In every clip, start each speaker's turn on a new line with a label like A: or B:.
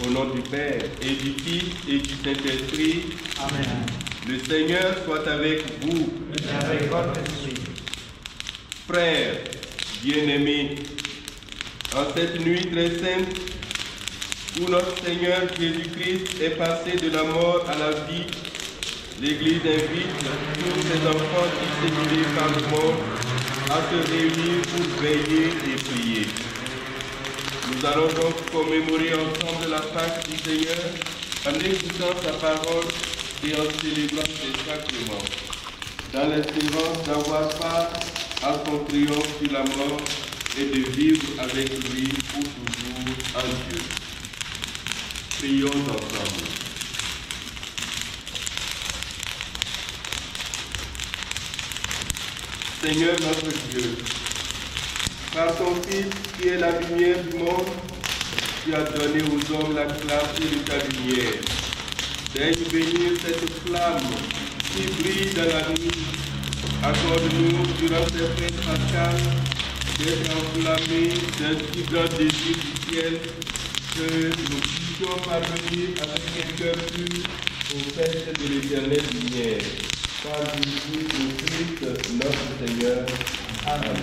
A: Au nom du Père, et du Fils, et du Saint-Esprit.
B: Amen.
A: Le Seigneur soit avec vous.
B: Et avec votre esprit.
A: Frères, bien-aimés, en cette nuit très sainte, où notre Seigneur Jésus-Christ est passé de la mort à la vie, l'Église invite tous ses enfants disséminés par le monde à se réunir pour veiller et prier. Nous allons donc commémorer ensemble la Pâque du Seigneur en écoutant sa parole et en célébrant ses sacrements, dans l'espérance d'avoir part à son triomphe sur la mort et de vivre avec lui pour toujours en Dieu. Prions ensemble. Seigneur notre Dieu, par ton Fils qui est la lumière du monde, tu as donné aux hommes la clarté de ta lumière. Daigne bénir cette flamme qui brille dans la nuit. Accorde-nous durant ces fêtes pascales d'être enflammés d'un si grand désir du ciel que nous puissions parvenir avec un cœur pur aux fêtes de l'éternelle lumière. Par Jésus le Christ, notre Seigneur. Amen.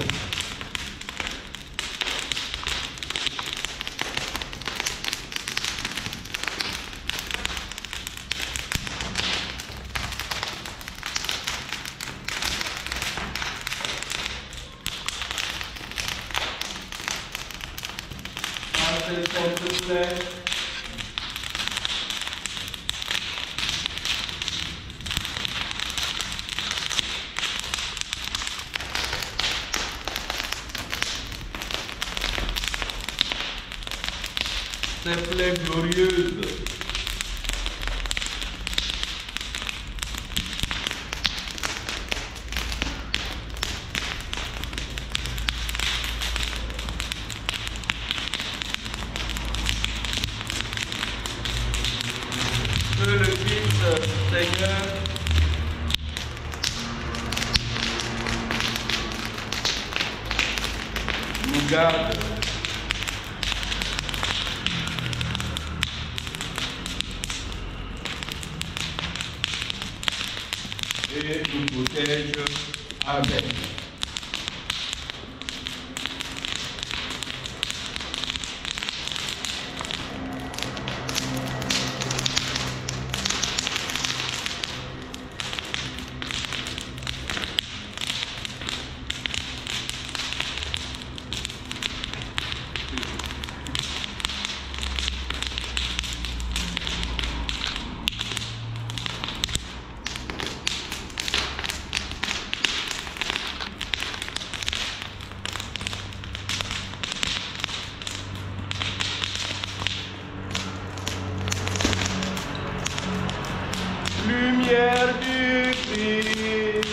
A: Ces plaies glorieuses, que le Fils Seigneur nous garde et nous protège. Amen. Lumière du Christ,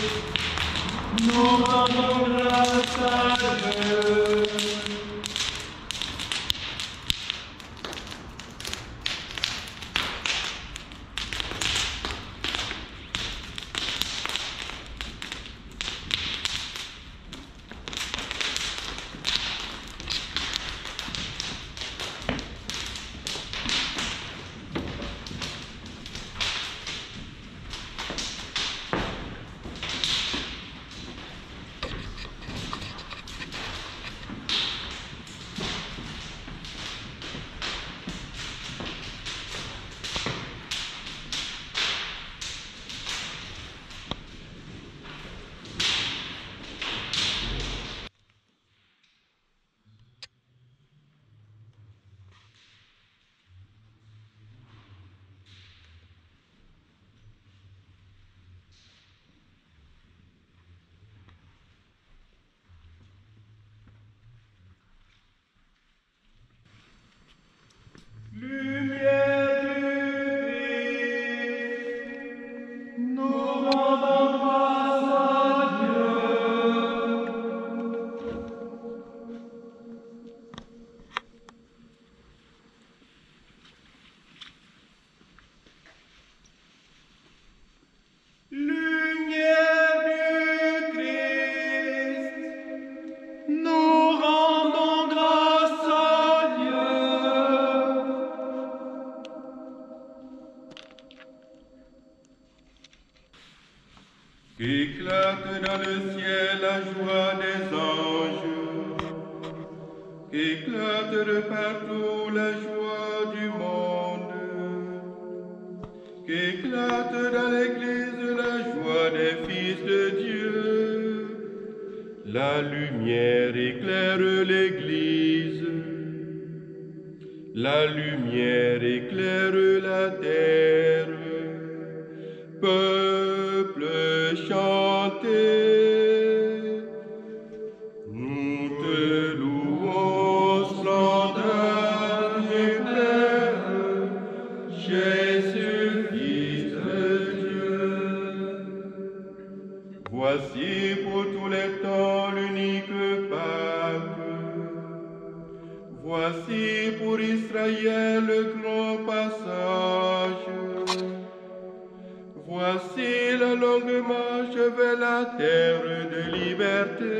A: nous rendons grâce à Dieu. ciel la joie des anges, qu'éclate de partout la joie du monde, qu'éclate dans l'Église la joie des fils de Dieu. La lumière éclaire l'Église, la lumière éclaire la terre. Peuple, chantez, nous te louons, splendeur du Père, Jésus, Fils de Dieu. Voici pour tous les temps l'unique Pâque, voici pour Israël le grand passage. Voici la longue marche vers la terre de liberté.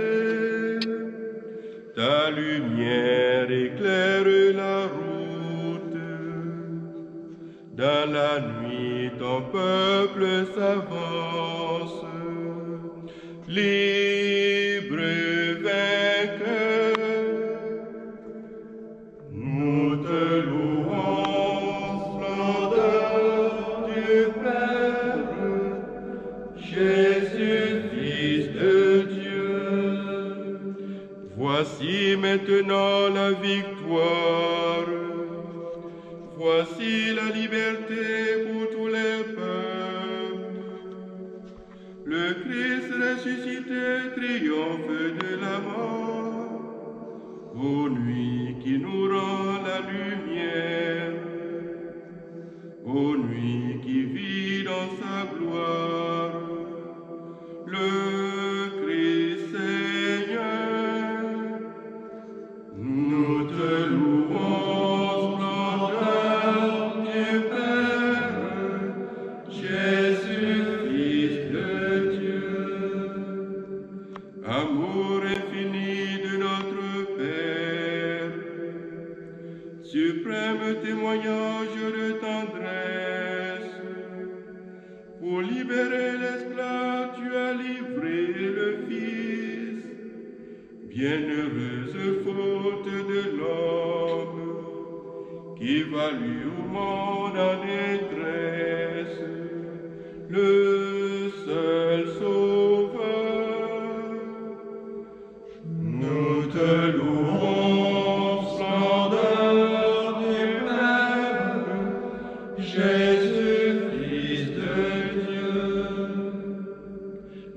A: Ta lumière éclaire la route. Dans la nuit, ton peuple s'avance. Libre, vainqueur, nous te louons, splendeur du Père, Jésus, Fils de Dieu. Voici maintenant la victoire, voici la liberté pour tous les peuples. Le Christ ressuscité triomphe de la mort, aux nuits qui nous rend la lumière, aux nuits qui vit dans sa gloire. Le Christ Seigneur, nous te louons, splendeur du Père, Jésus, Fils de Dieu. Amour infini de notre Père, suprême témoignage de tendresse, pour libérer l'esclave, tu as livré le Fils. Bienheureuse faute de l'homme, qui valut au monde en détresse, le seul sauveur. Nous te louons, splendeur du Père, Jésus, Fils de Dieu.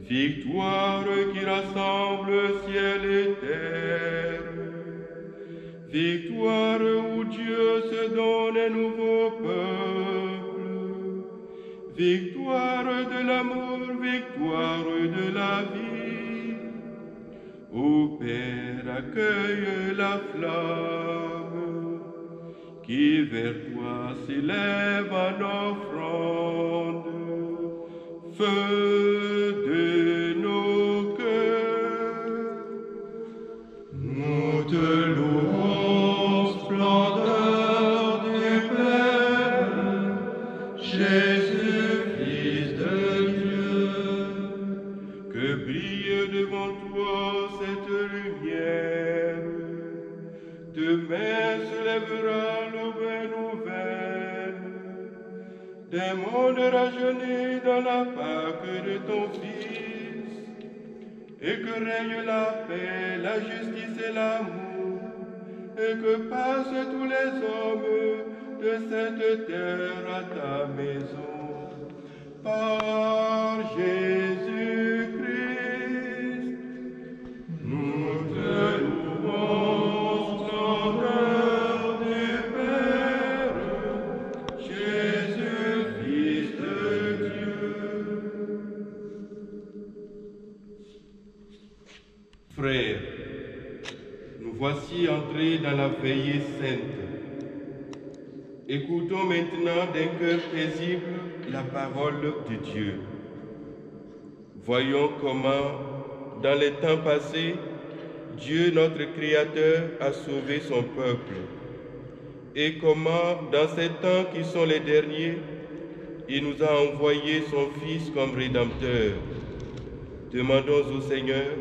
A: Victoire qui rassemble ciel et terre, victoire où Dieu se donne un nouveau peuple, victoire de l'amour, victoire de la vie. Ô Père, accueille la flamme qui vers toi s'élève en offrande, feu de nos cœurs. Nous te louons, splendeur du Père, Jésus, Fils de Dieu. Que brille devant toi cette lumière. Demain se lèvera l'aube nouvelle, des mondes rajeunis dans la Pâque de ton Fils, et que règne la paix, la justice et l'amour, et que passent tous les hommes de cette terre à ta maison. Par Jésus-Christ, nous te louons, splendeur du Père, Jésus, Fils de Dieu. Frères, nous voici entrés dans la veillée sainte. Écoutons maintenant d'un cœur paisible la parole de Dieu. Voyons comment, dans les temps passés, Dieu, notre Créateur, a sauvé son peuple. Et comment, dans ces temps qui sont les derniers, il nous a envoyé son Fils comme Rédempteur. demandons au Seigneur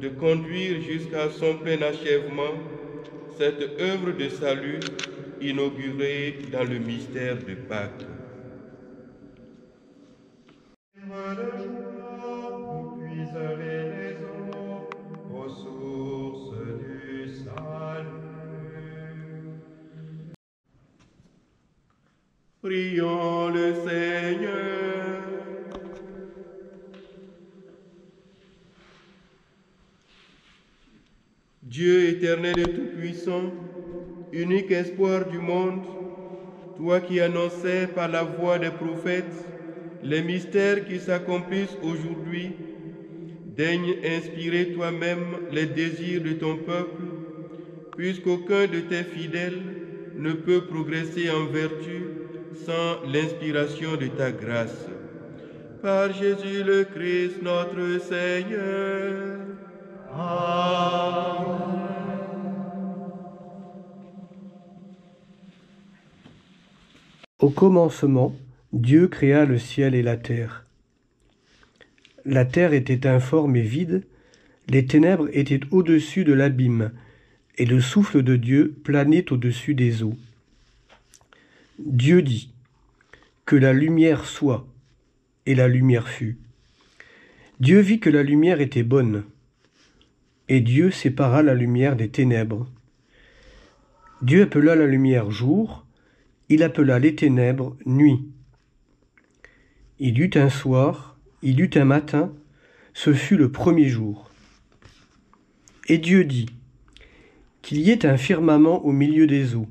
A: de conduire jusqu'à son plein achèvement cette œuvre de salut inaugurée dans le mystère de Pâques.
C: Vous puiserez les eaux aux sources du salut.
A: Prions le Seigneur. Dieu éternel et tout-puissant, unique espoir du monde, toi qui annonçais par la voix des prophètes les mystères qui s'accomplissent aujourd'hui, daigne inspirer toi-même les désirs de ton peuple, puisqu'aucun de tes fidèles ne peut progresser en vertu sans l'inspiration de ta grâce. Par Jésus le Christ, notre Seigneur.
C: Amen.
D: Au commencement, Dieu créa le ciel et la terre. La terre était informe et vide, les ténèbres étaient au-dessus de l'abîme, et le souffle de Dieu planait au-dessus des eaux. Dieu dit : que la lumière soit, et la lumière fut. Dieu vit que la lumière était bonne, et Dieu sépara la lumière des ténèbres. Dieu appela la lumière jour, il appela les ténèbres nuit. Il y eut un soir, il y eut un matin, ce fut le premier jour. Et Dieu dit : qu'il y ait un firmament au milieu des eaux,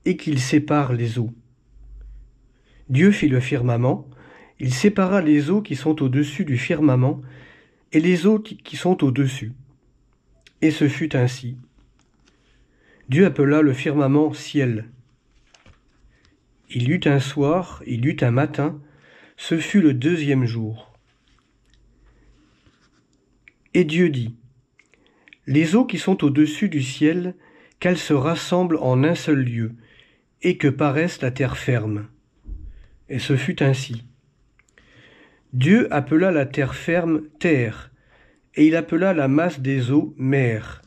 D: et qu'il sépare les eaux. Dieu fit le firmament, il sépara les eaux qui sont au-dessus du firmament, et les eaux qui sont au-dessus. Et ce fut ainsi. Dieu appela le firmament ciel. Il y eut un soir, il y eut un matin, ce fut le deuxième jour. Et Dieu dit : les eaux qui sont au-dessus du ciel, qu'elles se rassemblent en un seul lieu, et que paraisse la terre ferme. Et ce fut ainsi. Dieu appela la terre ferme terre, et il appela la masse des eaux mer.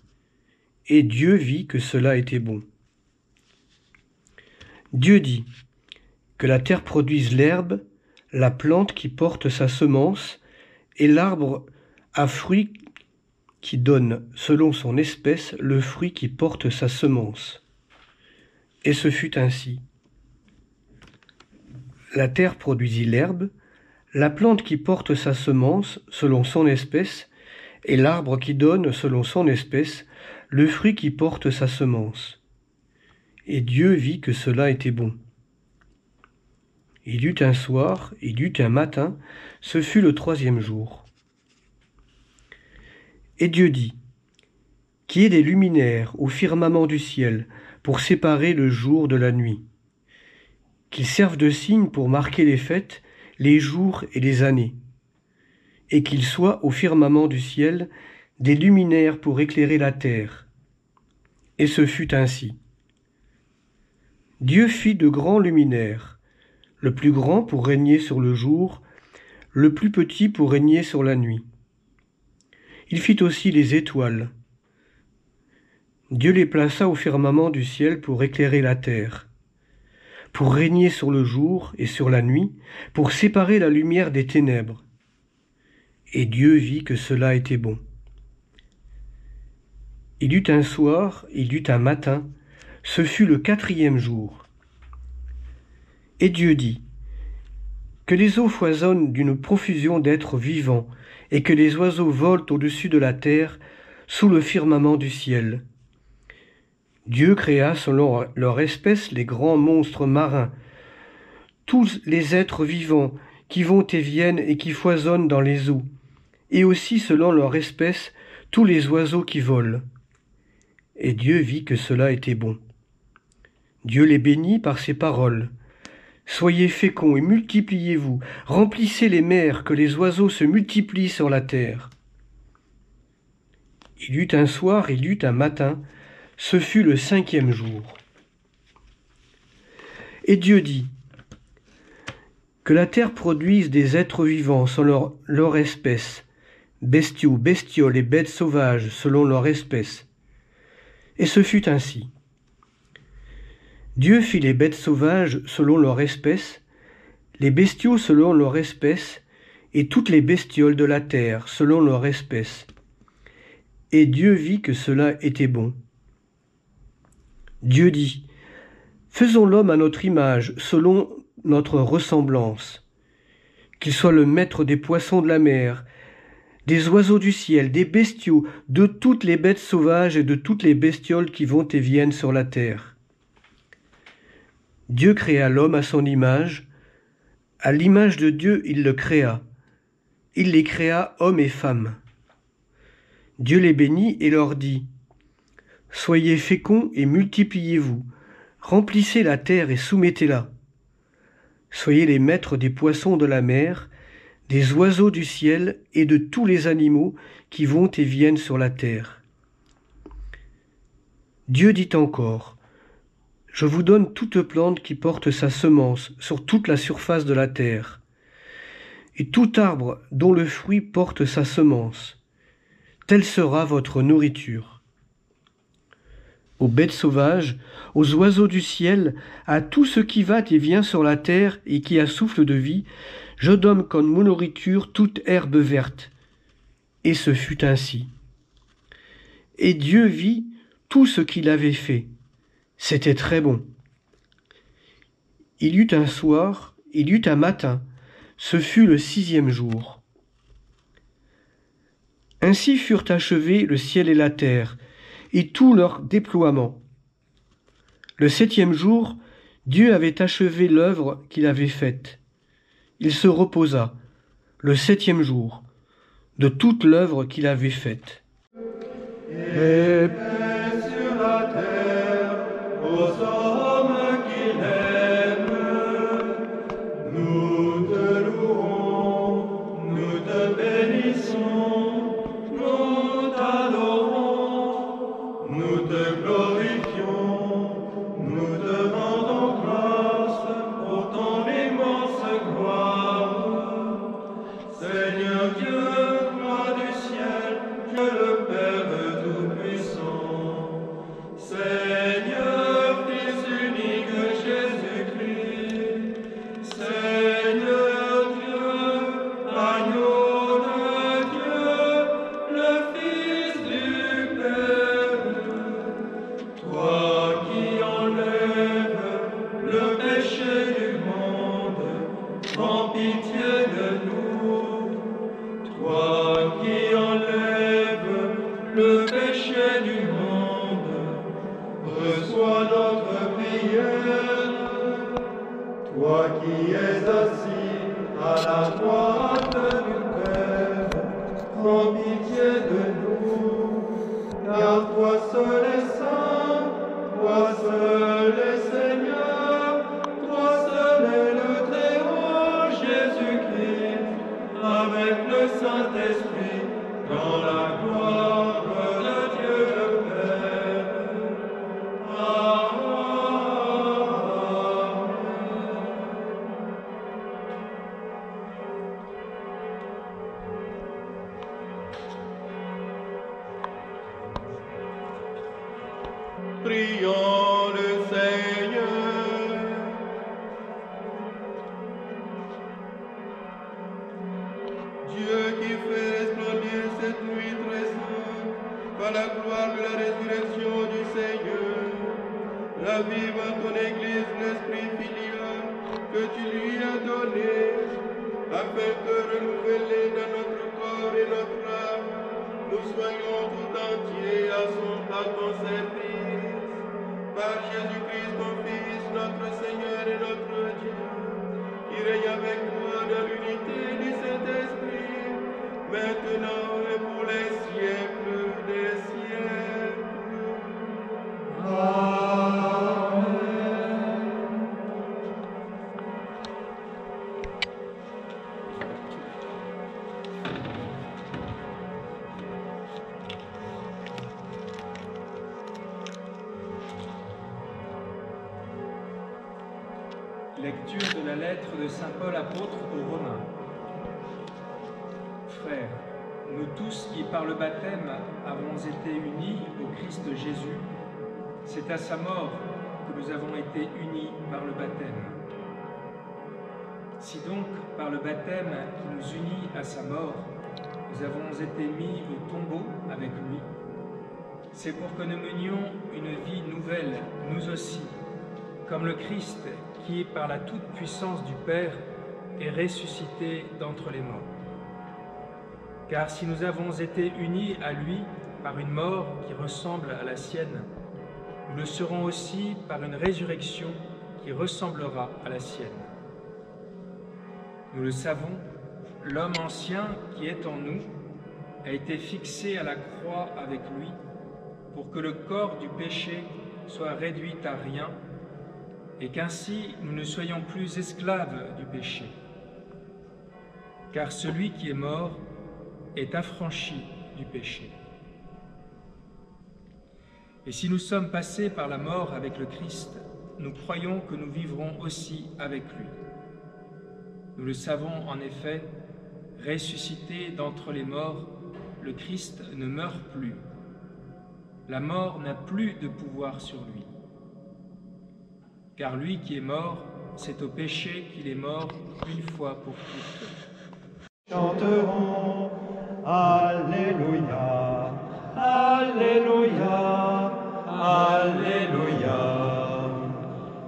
D: Et Dieu vit que cela était bon. Dieu dit : que la terre produise l'herbe, la plante qui porte sa semence, et l'arbre à fruit qui donne, selon son espèce, le fruit qui porte sa semence. Et ce fut ainsi. La terre produisit l'herbe, la plante qui porte sa semence, selon son espèce, et l'arbre qui donne, selon son espèce, le fruit qui porte sa semence. Et Dieu vit que cela était bon. Il y eut un soir, il y eut un matin, ce fut le troisième jour. Et Dieu dit : qu'il y ait des luminaires au firmament du ciel pour séparer le jour de la nuit, qu'ils servent de signe pour marquer les fêtes, les jours et les années, et qu'il soit au firmament du ciel des luminaires pour éclairer la terre. Et ce fut ainsi. Dieu fit de grands luminaires, le plus grand pour régner sur le jour, le plus petit pour régner sur la nuit. Il fit aussi les étoiles. Dieu les plaça au firmament du ciel pour éclairer la terre, pour régner sur le jour et sur la nuit, pour séparer la lumière des ténèbres. Et Dieu vit que cela était bon. Il y eut un soir, il y eut un matin, ce fut le quatrième jour. Et Dieu dit : que les eaux foisonnent d'une profusion d'êtres vivants, et que les oiseaux volent au-dessus de la terre, sous le firmament du ciel. Dieu créa selon leur espèce les grands monstres marins, tous les êtres vivants qui vont et viennent et qui foisonnent dans les eaux, et aussi selon leur espèce tous les oiseaux qui volent. Et Dieu vit que cela était bon. Dieu les bénit par ses paroles. Soyez féconds et multipliez-vous, remplissez les mers, que les oiseaux se multiplient sur la terre. Il y eut un soir, il y eut un matin, ce fut le cinquième jour. Et Dieu dit : que la terre produise des êtres vivants selon leur espèce, bestiaux, bestioles et bêtes sauvages selon leur espèce. Et ce fut ainsi. Dieu fit les bêtes sauvages selon leur espèce, les bestiaux selon leur espèce, et toutes les bestioles de la terre selon leur espèce. Et Dieu vit que cela était bon. Dieu dit, « Faisons l'homme à notre image, selon notre ressemblance, qu'il soit le maître des poissons de la mer, des oiseaux du ciel, des bestiaux, de toutes les bêtes sauvages et de toutes les bestioles qui vont et viennent sur la terre. » Dieu créa l'homme à son image, à l'image de Dieu il le créa, il les créa hommes et femmes. Dieu les bénit et leur dit, « Soyez féconds et multipliez-vous, remplissez la terre et soumettez-la. Soyez les maîtres des poissons de la mer, des oiseaux du ciel et de tous les animaux qui vont et viennent sur la terre. » Dieu dit encore, « Je vous donne toute plante qui porte sa semence sur toute la surface de la terre, et tout arbre dont le fruit porte sa semence. Telle sera votre nourriture. Aux bêtes sauvages, aux oiseaux du ciel, à tout ce qui va et vient sur la terre et qui a souffle de vie, je donne comme nourriture toute herbe verte. » Et ce fut ainsi. Et Dieu vit tout ce qu'il avait fait. C'était très bon. Il y eut un soir, il y eut un matin, ce fut le 6e jour. Ainsi furent achevés le ciel et la terre, et tout leur déploiement. Le 7e jour, Dieu avait achevé l'œuvre qu'il avait faite. Il se reposa, le 7e jour, de toute l'œuvre qu'il avait faite.
C: Et paix sur la terre aux hommes qu'il aime. Nous te louons, nous te bénissons, nous t'adorons, nous te glorifions, nous te rendons grâce pour ton immense gloire. Seigneur Dieu, roi du ciel, Dieu le Père Tout-Puissant, Seigneur, Fils unique Jésus-Christ, Seigneur Dieu, agneau de Dieu, le Fils du Père, toi qui enlèves le péché du monde, prends pitié de nous. Toi qui enlèves le péché du monde, reçois notre prière. Toi qui es assis à la droite du Père, prends pitié de nous. Car toi seul est saint, toi seul est Seigneur, toi seul est le Très-Haut Jésus-Christ, avec le Saint-Esprit, dans la gloire de Dieu le Père. Amen.
A: Prions le Seigneur. Dieu qui fait resplendir cette nuit très sainte par la gloire de la résurrection du Seigneur, ravive à ton Église l'esprit filial que tu lui as donné, afin que renouvelés dans notre corps et notre âme, nous soyons tout entiers à ton service. Par Jésus-Christ, ton Fils, notre Seigneur et notre Dieu, qui règne avec toi dans l'unité du Saint-Esprit, maintenant et pour les siècles des siècles. Amen.
B: Lecture de la lettre de saint Paul apôtre aux Romains. Frères, nous tous qui par le baptême avons été unis au Christ Jésus, c'est à sa mort que nous avons été unis par le baptême. Si donc, par le baptême qui nous unit à sa mort, nous avons été mis au tombeau avec lui, c'est pour que nous menions une vie nouvelle, nous aussi, comme le Christ qui, par la toute-puissance du Père, est ressuscité d'entre les morts. Car si nous avons été unis à lui par une mort qui ressemble à la sienne, nous le serons aussi par une résurrection qui ressemblera à la sienne. Nous le savons, l'homme ancien qui est en nous a été fixé à la croix avec lui pour que le corps du péché soit réduit à rien et qu'ainsi nous ne soyons plus esclaves du péché. Car celui qui est mort est affranchi du péché. Et si nous sommes passés par la mort avec le Christ, nous croyons que nous vivrons aussi avec lui. Nous le savons en effet, ressuscité d'entre les morts, le Christ ne meurt plus. La mort n'a plus de pouvoir sur lui. Car lui qui est mort, c'est au péché qu'il est mort une fois pour toutes.
C: Chanterons Alléluia, Alléluia, Alléluia.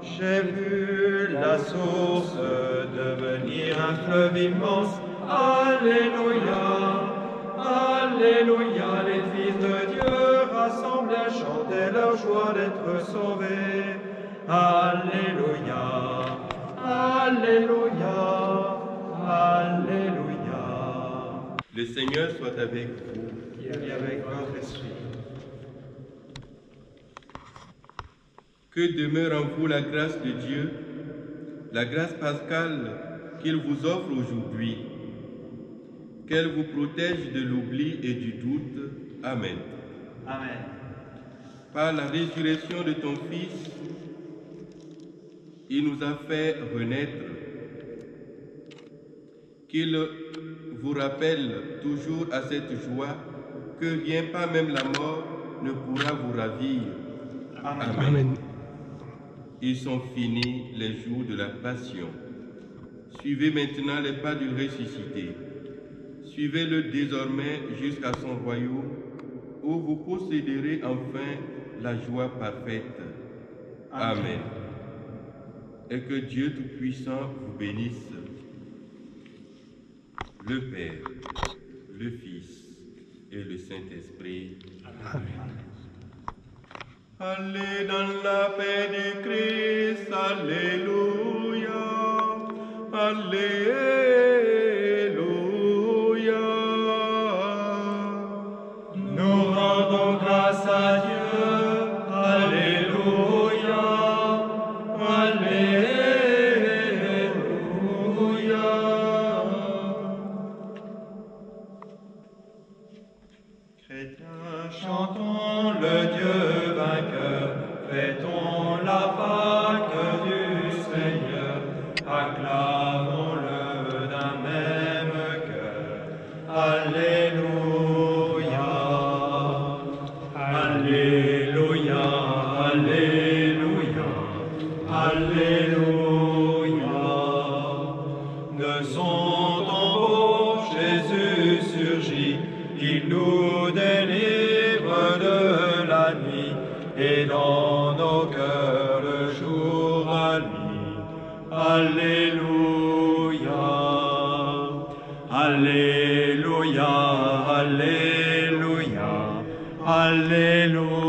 C: J'ai vu la source devenir un fleuve immense. Alléluia, Alléluia. Les fils de Dieu rassemblés chantaient leur joie d'être sauvés. Alléluia, Alléluia, Alléluia.
A: Le Seigneur soit avec vous.
C: Et avec votre esprit.
A: Que demeure en vous la grâce de Dieu, la grâce pascale qu'il vous offre aujourd'hui, qu'elle vous protège de l'oubli et du doute. Amen.
C: Amen.
A: Par la résurrection de ton Fils, il nous a fait renaître, qu'il vous rappelle toujours à cette joie que rien, pas même la mort, ne pourra vous ravir.
C: Amen.
D: Amen.
A: Ils sont finis les jours de la passion. Suivez maintenant les pas du ressuscité. Suivez-le désormais jusqu'à son royaume, où vous posséderez enfin la joie parfaite. Amen. Et que Dieu Tout-Puissant vous bénisse, le Père, le Fils et le Saint-Esprit.
D: Amen.
A: Allez dans la paix du Christ, Alléluia, Alléluia.
C: Nous rendons grâce à Dieu, Alléluia, Alléluia. Chrétiens, chantons le Dieu vainqueur, fêtons la Pâque du Seigneur, acclamons-le d'un même cœur. Alléluia, Alléluia, Alléluia, Alléluia. De son tombeau, Jésus surgit, il nous délivre de la nuit, et dans nos cœurs le jour allie. Alléluia, Alléluia, Alléluia, Alléluia.